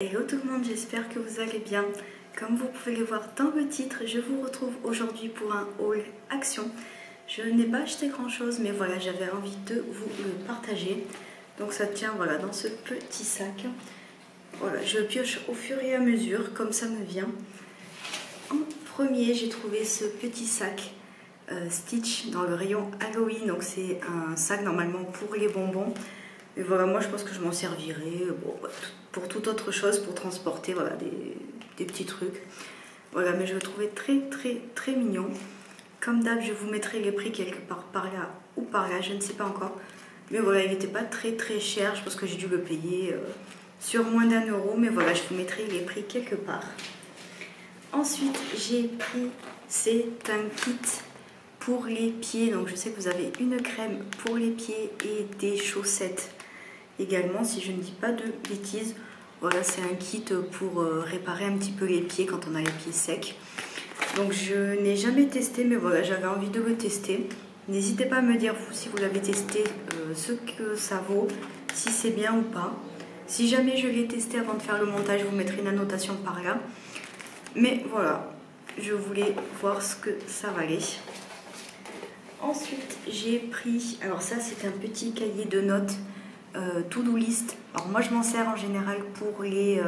Hello tout le monde, j'espère que vous allez bien. Comme vous pouvez le voir dans le titre, je vous retrouve aujourd'hui pour un haul action. Je n'ai pas acheté grand chose, mais voilà, j'avais envie de vous le partager. Donc ça tient voilà, dans ce petit sac. Voilà, je pioche au fur et à mesure, comme ça me vient. En premier, j'ai trouvé ce petit sac Stitch dans le rayon Halloween. Donc c'est un sac normalement pour les bonbons. Et voilà, moi je pense que je m'en servirai pour toute autre chose, pour transporter voilà, des petits trucs. Voilà, mais je le trouvais très mignon. Comme d'hab, je vous mettrai les prix quelque part par là ou par là, je ne sais pas encore. Mais voilà, il n'était pas très cher, je pense que j'ai dû le payer sur moins d'1 €. Mais voilà, je vous mettrai les prix quelque part. Ensuite, j'ai pris, c'est un kit pour les pieds. Donc je sais que vous avez une crème pour les pieds et des chaussettes également, si je ne dis pas de bêtises. Voilà, c'est un kit pour réparer un petit peu les pieds quand on a les pieds secs. Donc je n'ai jamais testé, mais voilà, j'avais envie de le tester. N'hésitez pas à me dire, vous, si vous l'avez testé, ce que ça vaut, si c'est bien ou pas. Si jamais je l'ai testé avant de faire le montage, je vous mettrai une annotation par là. Mais voilà, je voulais voir ce que ça valait. Ensuite, j'ai pris, alors ça c'est un petit cahier de notes to-do list. Alors moi je m'en sers en général pour les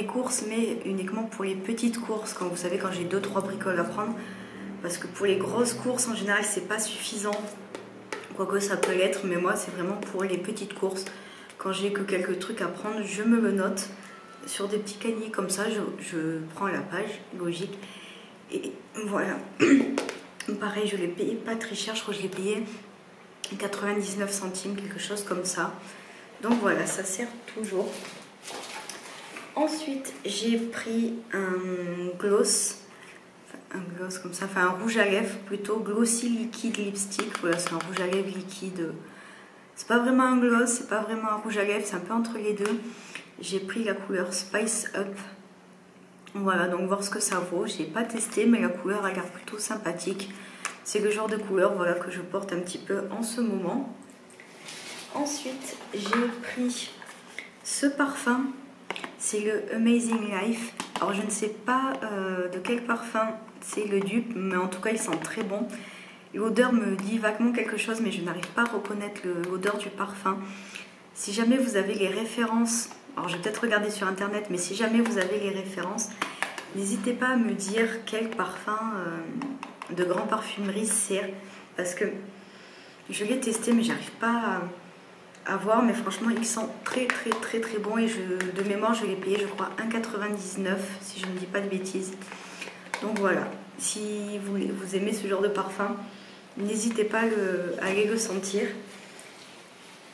courses, mais uniquement pour les petites courses, quand vous savez, quand j'ai 2-3 bricoles à prendre, parce que pour les grosses courses en général c'est pas suffisant, quoique ça peut l'être, mais moi c'est vraiment pour les petites courses. Quand j'ai que quelques trucs à prendre, je me le note sur des petits cahiers comme ça, je prends la page, logique, et voilà. Pareil, je l'ai payé pas très cher, je crois que je l'ai payé 99 centimes, quelque chose comme ça. Donc voilà, ça sert toujours. Ensuite, j'ai pris un gloss comme ça, enfin un rouge à lèvres plutôt, Glossy Liquid Lipstick. Voilà, c'est un rouge à lèvres liquide. C'est pas vraiment un gloss, c'est pas vraiment un rouge à lèvres, c'est un peu entre les deux. J'ai pris la couleur Spice Up. Voilà, donc voir ce que ça vaut. Je n'ai pas testé, mais la couleur a l'air plutôt sympathique. C'est le genre de couleur voilà, que je porte un petit peu en ce moment. Ensuite, j'ai pris ce parfum. C'est le Amazing Life. Alors, je ne sais pas de quel parfum c'est le dupe, mais en tout cas, il sent très bon. L'odeur me dit vaguement quelque chose, mais je n'arrive pas à reconnaître l'odeur du parfum. Si jamais vous avez les références, alors je vais peut-être regarder sur internet, mais si jamais vous avez les références, n'hésitez pas à me dire quel parfum de grande parfumerie c'est, parce que je l'ai testé mais j'arrive pas à voir, mais franchement il sent très bon, et de mémoire je l'ai payé je crois 1,99 si je ne dis pas de bêtises. Donc voilà, si vous aimez ce genre de parfum, n'hésitez pas à aller le sentir.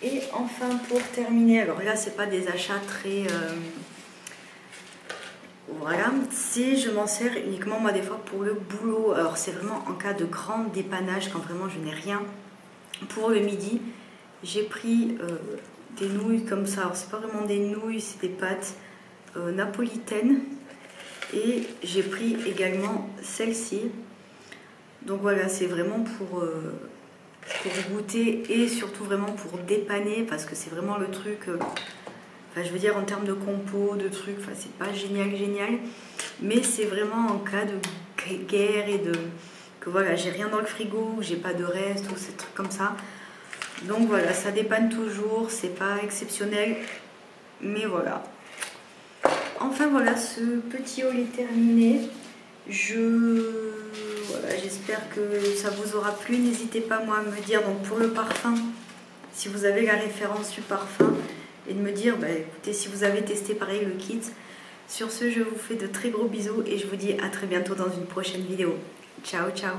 Et enfin, pour terminer, alors là c'est pas des achats très voilà, je m'en sers uniquement moi des fois pour le boulot. Alors c'est vraiment en cas de grand dépannage, quand vraiment je n'ai rien pour le midi. J'ai pris des nouilles comme ça. Alors c'est pas vraiment des nouilles, c'est des pâtes napolitaines. Et j'ai pris également celle-ci. Donc voilà, c'est vraiment pour goûter et surtout vraiment pour dépanner, parce que c'est vraiment le truc, enfin je veux dire en termes de compo, de trucs, enfin c'est pas génial, mais c'est vraiment en cas de guerre et que voilà, j'ai rien dans le frigo, j'ai pas de reste ou ces trucs comme ça. Donc voilà, ça dépanne toujours, c'est pas exceptionnel, mais voilà. Enfin voilà, ce petit haul est terminé. Voilà, j'espère que ça vous aura plu. N'hésitez pas moi à me dire, donc pour le parfum, si vous avez la référence du parfum, et de me dire, bah, écoutez, si vous avez testé pareil le kit. Sur ce, je vous fais de très gros bisous et je vous dis à très bientôt dans une prochaine vidéo. Ciao, ciao!